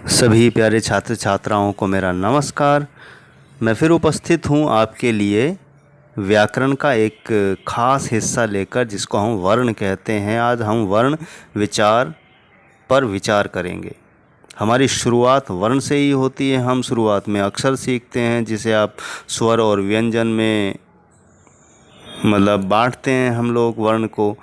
सभी प्यारे छात्र छात्राओं को मेरा नमस्कार। मैं फिर उपस्थित हूँ आपके लिए व्याकरण का एक ख़ास हिस्सा लेकर, जिसको हम वर्ण कहते हैं। आज हम वर्ण विचार पर विचार करेंगे। हमारी शुरुआत वर्ण से ही होती है। हम शुरुआत में अक्षर सीखते हैं, जिसे आप स्वर और व्यंजन में बांटते हैं हम लोग वर्ण को।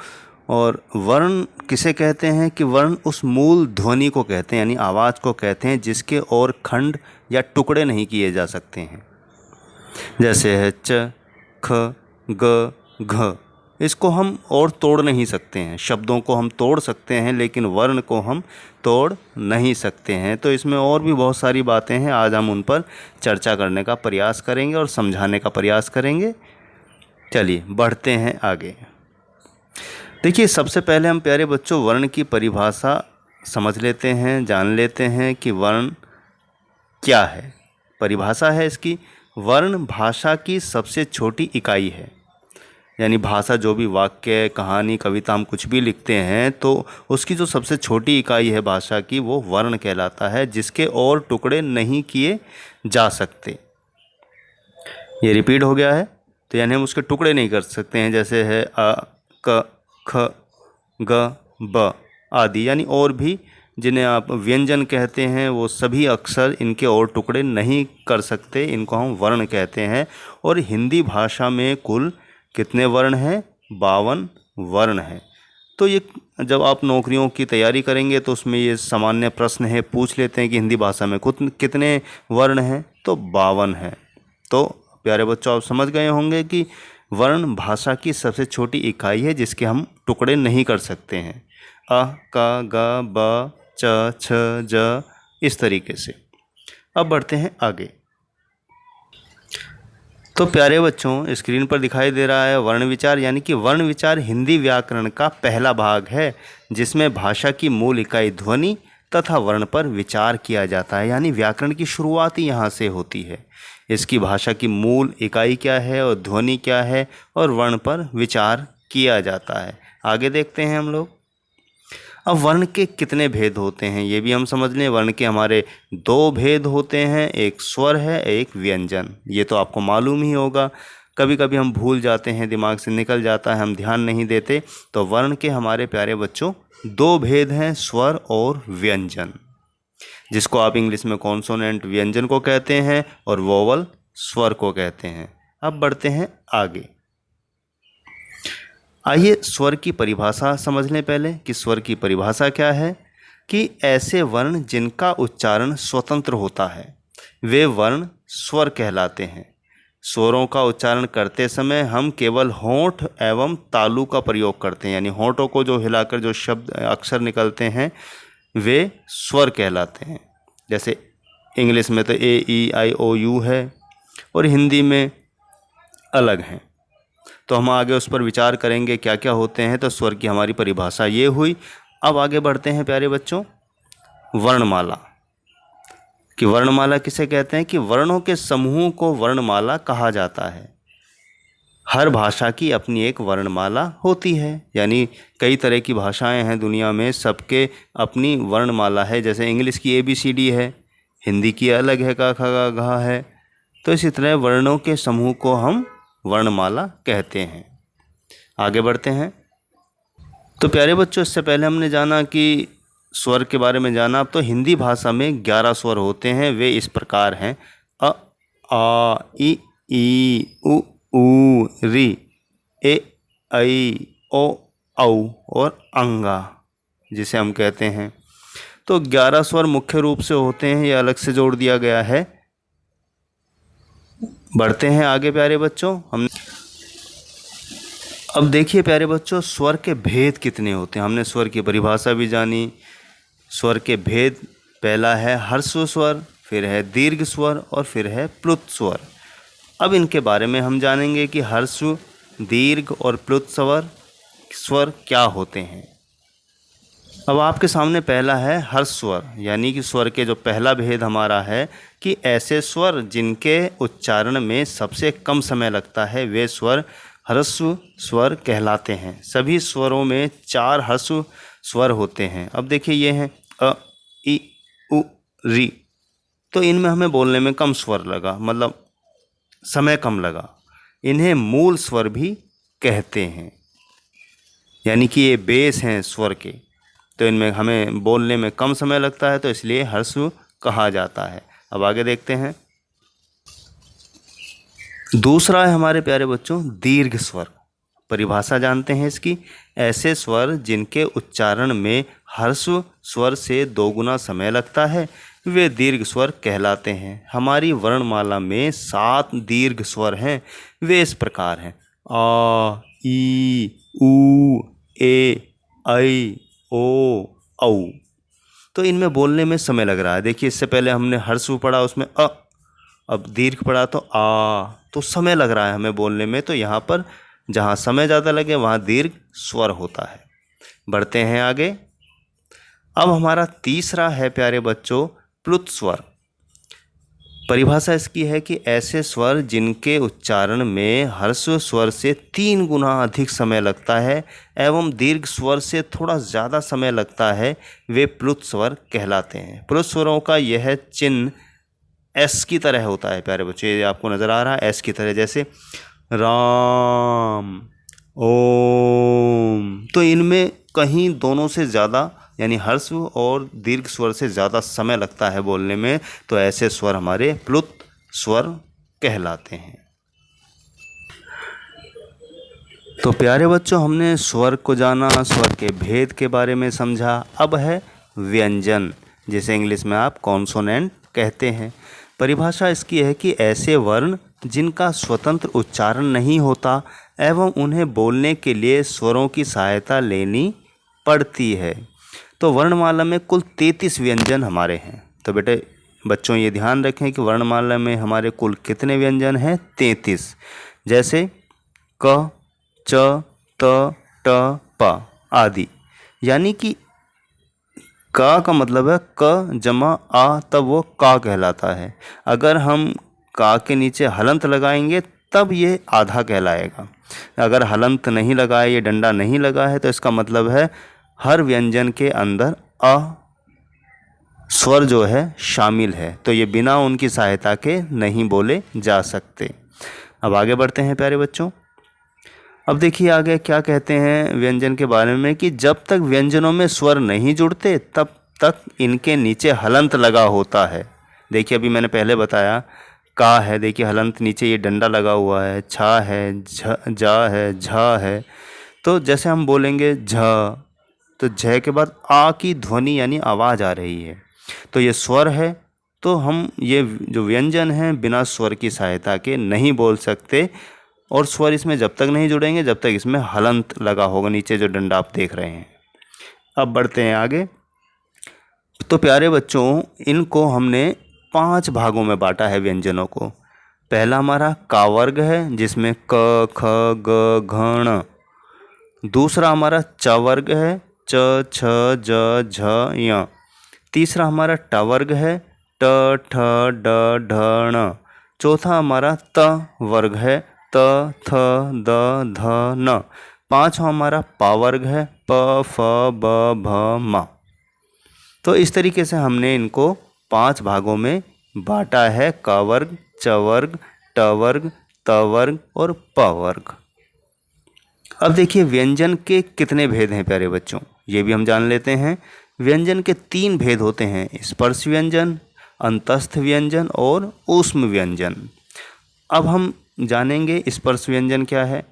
और वर्ण किसे कहते हैं कि वर्ण उस मूल ध्वनि को कहते हैं, यानी आवाज़ को कहते हैं, जिसके और खंड या टुकड़े नहीं किए जा सकते हैं। जैसे है च, ख, ग, घ। इसको हम और तोड़ नहीं सकते हैं। शब्दों को हम तोड़ सकते हैं, लेकिन वर्ण को हम तोड़ नहीं सकते हैं। तो इसमें और भी बहुत सारी बातें हैं। आज हम उन पर चर्चा करने का प्रयास करेंगे और समझाने का प्रयास करेंगे। चलिए बढ़ते हैं आगे। देखिए, सबसे पहले हम प्यारे बच्चों वर्ण की परिभाषा समझ लेते हैं, जान लेते हैं कि वर्ण क्या है। परिभाषा है इसकी, वर्ण भाषा की सबसे छोटी इकाई है। यानी भाषा, जो भी वाक्य, कहानी, कविता हम कुछ भी लिखते हैं, तो उसकी जो सबसे छोटी इकाई है भाषा की, वो वर्ण कहलाता है, जिसके और टुकड़े नहीं किए जा सकते। ये रिपीट हो गया है, तो यानी हम उसके टुकड़े नहीं कर सकते हैं। जैसे है अ, क, ख, ग, ब आदि, यानी और भी जिन्हें आप व्यंजन कहते हैं, वो सभी अक्षर इनके और टुकड़े नहीं कर सकते। इनको हम वर्ण कहते हैं। और हिंदी भाषा में कुल कितने वर्ण हैं? 52 वर्ण हैं। तो ये जब आप नौकरियों की तैयारी करेंगे तो उसमें ये सामान्य प्रश्न है, पूछ लेते हैं कि हिंदी भाषा में कितने वर्ण हैं, तो 52 हैं। तो प्यारे बच्चों, आप समझ गए होंगे कि वर्ण भाषा की सबसे छोटी इकाई है, जिसके हम टुकड़े नहीं कर सकते हैं। अ, क, ग, ब, च, छ, ज, इस तरीके से। अब बढ़ते हैं आगे। तो प्यारे बच्चों, स्क्रीन पर दिखाई दे रहा है वर्ण विचार, यानी कि वर्ण विचार हिंदी व्याकरण का पहला भाग है, जिसमें भाषा की मूल इकाई ध्वनि तथा वर्ण पर विचार किया जाता है। यानी व्याकरण की शुरुआत ही यहाँ से होती है। इसकी भाषा की मूल इकाई क्या है और ध्वनि क्या है, और वर्ण पर विचार किया जाता है। आगे देखते हैं हम लोग। अब वर्ण के कितने भेद होते हैं, ये भी हम समझ लें। वर्ण के हमारे 2 भेद होते हैं, एक स्वर है, एक व्यंजन। ये तो आपको मालूम ही होगा। कभी कभी हम भूल जाते हैं, दिमाग से निकल जाता है, हम ध्यान नहीं देते। तो वर्ण के हमारे प्यारे बच्चों 2 भेद हैं, स्वर और व्यंजन, जिसको आप इंग्लिश में कॉन्सोनेंट व्यंजन को कहते हैं और वोवल स्वर को कहते हैं। अब बढ़ते हैं आगे। आइए स्वर की परिभाषा समझ लें पहले कि स्वर की परिभाषा क्या है। कि ऐसे वर्ण जिनका उच्चारण स्वतंत्र होता है, वे वर्ण स्वर कहलाते हैं। स्वरों का उच्चारण करते समय हम केवल होंठ एवं तालु का प्रयोग करते हैं, यानी होंठों को जो हिलाकर जो शब्द अक्षर निकलते हैं, वे स्वर कहलाते हैं। जैसे इंग्लिश में तो ए, ई, आई, ओ, यू है, और हिंदी में अलग हैं। तो हम आगे उस पर विचार करेंगे क्या क्या होते हैं। तो स्वर की हमारी परिभाषा ये हुई। अब आगे बढ़ते हैं प्यारे बच्चों, वर्णमाला। कि वर्णमाला किसे कहते हैं? कि वर्णों के समूह को वर्णमाला कहा जाता है। हर भाषा की अपनी एक वर्णमाला होती है, यानी कई तरह की भाषाएं हैं दुनिया में, सबके अपनी वर्णमाला है। जैसे इंग्लिश की ABCD है, हिंदी की अलग है, क, ख, ग, घ है। तो इसी तरह वर्णों के समूह को हम वर्णमाला कहते हैं। आगे बढ़ते हैं। तो प्यारे बच्चों, इससे पहले हमने जाना कि स्वर के बारे में जाना। अब तो हिंदी भाषा में 11 स्वर होते हैं। वे इस प्रकार हैं: अ, आ, ई, उ, री, ए, ऐ, ओ, औ और अंगा, जिसे हम कहते हैं। तो 11 स्वर मुख्य रूप से होते हैं, ये अलग से जोड़ दिया गया है। बढ़ते हैं आगे प्यारे बच्चों। अब देखिए प्यारे बच्चों, स्वर के भेद कितने होते हैं। हमने स्वर की परिभाषा भी जानी। स्वर के भेद, पहला है ह्रस्व स्वर, फिर है दीर्घ स्वर और फिर है प्लुत स्वर। अब इनके बारे में हम जानेंगे कि ह्रस्व, दीर्घ और प्लुत स्वर क्या होते हैं। अब आपके सामने पहला है ह्रस्व स्वर, यानी कि स्वर के जो पहला भेद हमारा है कि ऐसे स्वर जिनके उच्चारण में सबसे कम समय लगता है, वे स्वर ह्रस्व स्वर कहलाते हैं। सभी स्वरों में 4 ह्रस्व स्वर होते हैं। अब देखिए ये हैं अ, ई, उ, री, तो इनमें हमें बोलने में कम स्वर लगा, मतलब समय कम लगा। इन्हें मूल स्वर भी कहते हैं, यानी कि ये बेस हैं स्वर के, तो इनमें हमें बोलने में कम समय लगता है, तो इसलिए ह्रस्व कहा जाता है। अब आगे देखते हैं। दूसरा है हमारे प्यारे बच्चों दीर्घ स्वर। परिभाषा जानते हैं इसकी। ऐसे स्वर जिनके उच्चारण में ह्रस्व स्वर से 2 गुना समय लगता है वे दीर्घ स्वर कहलाते हैं। हमारी वर्णमाला में 7 दीर्घ स्वर हैं। वे इस प्रकार हैं: आ, ई, ऊ, ए, ऐ, ओ, औ। तो इनमें बोलने में समय लग रहा है। देखिए, इससे पहले हमने ह्रस्व पढ़ा, उसमें अ, अब दीर्घ पढ़ा तो आ, तो समय लग रहा है हमें बोलने में। तो यहाँ पर जहाँ समय ज़्यादा लगे वहाँ दीर्घ स्वर होता है। बढ़ते हैं आगे। अब हमारा तीसरा है प्यारे बच्चों प्लुत स्वर। परिभाषा इसकी है कि ऐसे स्वर जिनके उच्चारण में ह्रस्व स्वर से 3 गुना अधिक समय लगता है एवं दीर्घ स्वर से थोड़ा ज़्यादा समय लगता है वे प्लुत स्वर कहलाते हैं। प्लुत स्वरों का यह चिन्ह एस की तरह होता है प्यारे बच्चों। ये आपको नज़र आ रहा है एस की तरह, जैसे राम, ओम। तो इनमें कहीं दोनों से ज़्यादा यानी ह्रस्व और दीर्घ स्वर से ज़्यादा समय लगता है बोलने में, तो ऐसे स्वर हमारे प्लुत स्वर कहलाते हैं। तो प्यारे बच्चों, हमने स्वर को जाना, स्वर के भेद के बारे में समझा। अब है व्यंजन, जिसे इंग्लिश में आप कॉन्सोनेंट कहते हैं। परिभाषा इसकी है कि ऐसे वर्ण जिनका स्वतंत्र उच्चारण नहीं होता एवं उन्हें बोलने के लिए स्वरों की सहायता लेनी पड़ती है। तो वर्णमाला में कुल 33 व्यंजन हमारे हैं। तो बेटे बच्चों ये ध्यान रखें कि वर्णमाला में हमारे कुल कितने व्यंजन हैं? 33। जैसे क, च, त, ट, प आदि। यानी कि का मतलब है क जमा आ, तब वो का कहलाता है। अगर हम का के नीचे हलंत लगाएंगे तब ये आधा कहलाएगा। अगर हलंत नहीं लगाए, ये डंडा नहीं लगा है, तो इसका मतलब है हर व्यंजन के अंदर अ स्वर जो है शामिल है, तो ये बिना उनकी सहायता के नहीं बोले जा सकते। अब आगे बढ़ते हैं प्यारे बच्चों। अब देखिए आगे क्या कहते हैं व्यंजन के बारे में कि जब तक व्यंजनों में स्वर नहीं जुड़ते तब तक इनके नीचे हलंत लगा होता है। देखिए अभी मैंने पहले बताया का है, देखिए हलंत नीचे ये डंडा लगा हुआ है, छा है, जा है, झा है। तो जैसे हम बोलेंगे झ, तो झ के बाद आ की ध्वनि यानी आवाज़ आ रही है, तो ये स्वर है। तो हम ये जो व्यंजन हैं बिना स्वर की सहायता के नहीं बोल सकते, और स्वर इसमें जब तक नहीं जुड़ेंगे जब तक इसमें हलंत लगा होगा, नीचे जो डंडा आप देख रहे हैं। अब बढ़ते हैं आगे। तो प्यारे बच्चों, इनको हमने 5 भागों में बांटा है व्यंजनों को। पहला हमारा का वर्ग है जिसमें क, ख, ग, घ, ण। दूसरा हमारा च वर्ग है, च, छ, ज, झ, य। तीसरा हमारा ट वर्ग है, ट, ठ, ड, ढ, ण। चौथा हमारा त वर्ग है, त, थ, द, ध, न। पांचवा हमारा पा वर्ग है, प, फ, ब, भ, म। तो इस तरीके से हमने इनको 5 भागों में बांटा है: क वर्ग, च वर्ग, ट वर्ग, त वर्ग और प वर्ग। अब देखिए व्यंजन के कितने भेद हैं प्यारे बच्चों, ये भी हम जान लेते हैं। व्यंजन के 3 भेद होते हैं: स्पर्श व्यंजन, अंतस्थ व्यंजन और ऊष्म व्यंजन। अब हम जानेंगे स्पर्श व्यंजन क्या है।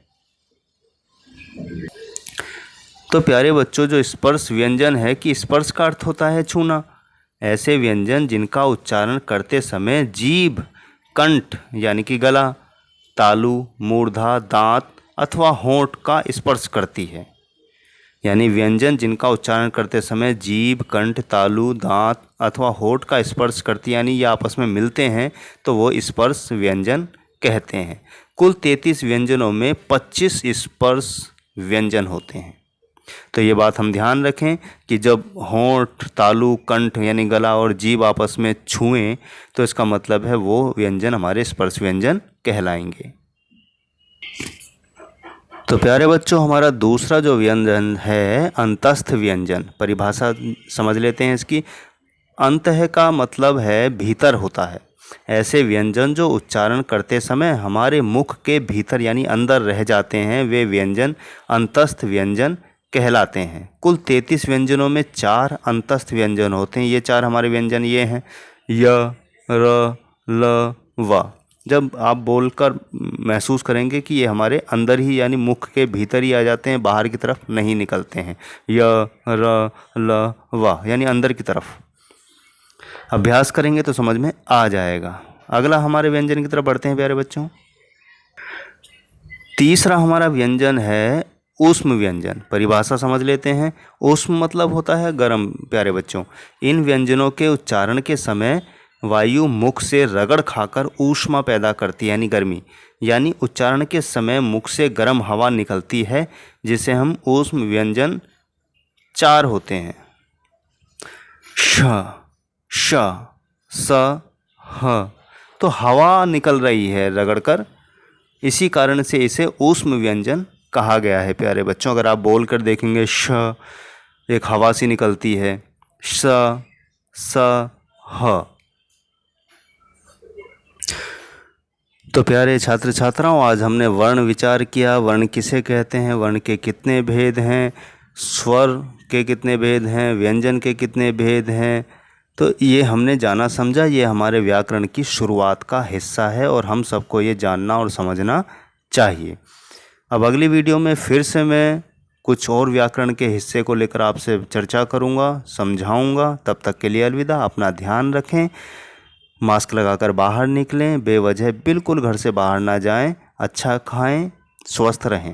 तो प्यारे बच्चों, जो स्पर्श व्यंजन है कि स्पर्श का अर्थ होता है छूना। ऐसे व्यंजन जिनका उच्चारण करते समय जीभ, कंठ यानी कि गला, तालु, मूर्धा, दांत अथवा होंठ का स्पर्श करती है। यानी व्यंजन जिनका उच्चारण करते समय जीभ, कंठ, तालु, दांत अथवा होंठ का स्पर्श करती, यानी ये आपस में मिलते हैं, तो वो स्पर्श व्यंजन कहते हैं। कुल 33 व्यंजनों में 25 स्पर्श व्यंजन होते हैं। तो ये बात हम ध्यान रखें कि जब होंठ, तालु, कंठ यानी गला और जीभ आपस में छुएं तो इसका मतलब है वो व्यंजन हमारे स्पर्श व्यंजन कहलाएंगे। तो प्यारे बच्चों, हमारा दूसरा जो व्यंजन है अंतस्थ व्यंजन। परिभाषा समझ लेते हैं इसकी। अंतः का मतलब है भीतर होता है। ऐसे व्यंजन जो उच्चारण करते समय हमारे मुख के भीतर यानी अंदर रह जाते हैं, वे व्यंजन अंतस्थ व्यंजन कहलाते हैं। कुल 33 व्यंजनों में 4 अंतस्थ व्यंजन होते हैं। ये 4 हमारे व्यंजन ये हैं य, र, ल, व। जब आप बोलकर महसूस करेंगे कि ये हमारे अंदर ही यानी मुख के भीतर ही आ जाते हैं, बाहर की तरफ नहीं निकलते हैं। य, र, ल, व यानी अंदर की तरफ। अभ्यास करेंगे तो समझ में आ जाएगा। अगला हमारे व्यंजन की तरफ बढ़ते हैं प्यारे बच्चों। तीसरा हमारा व्यंजन है ऊष्म व्यंजन। परिभाषा समझ लेते हैं। ऊष्म मतलब होता है गर्म प्यारे बच्चों। इन व्यंजनों के उच्चारण के समय वायु मुख से रगड़ खाकर ऊष्मा पैदा करती है यानी गर्मी, यानी उच्चारण के समय मुख से गर्म हवा निकलती है, जिसे हम ऊष्म व्यंजन 4 होते हैं। श, श, स, ह। तो हवा निकल रही है रगड़कर, इसी कारण से इसे ऊष्म व्यंजन कहा गया है प्यारे बच्चों। अगर आप बोल कर देखेंगे श, एक हवा सी निकलती है, स, स, ह। तो प्यारे छात्र छात्राओं, आज हमने वर्ण विचार किया। वर्ण किसे कहते हैं, वर्ण के कितने भेद हैं, स्वर के कितने भेद हैं, व्यंजन के कितने भेद हैं, तो ये हमने जाना समझा। ये हमारे व्याकरण की शुरुआत का हिस्सा है और हम सबको ये जानना और समझना चाहिए। अब अगली वीडियो में फिर से मैं कुछ और व्याकरण के हिस्से को लेकर आपसे चर्चा करूँगा, समझाऊँगा। तब तक के लिए अलविदा। अपना ध्यान रखें, मास्क लगाकर बाहर निकलें, बेवजह बिल्कुल घर से बाहर ना जाएं, अच्छा खाएं, स्वस्थ रहें।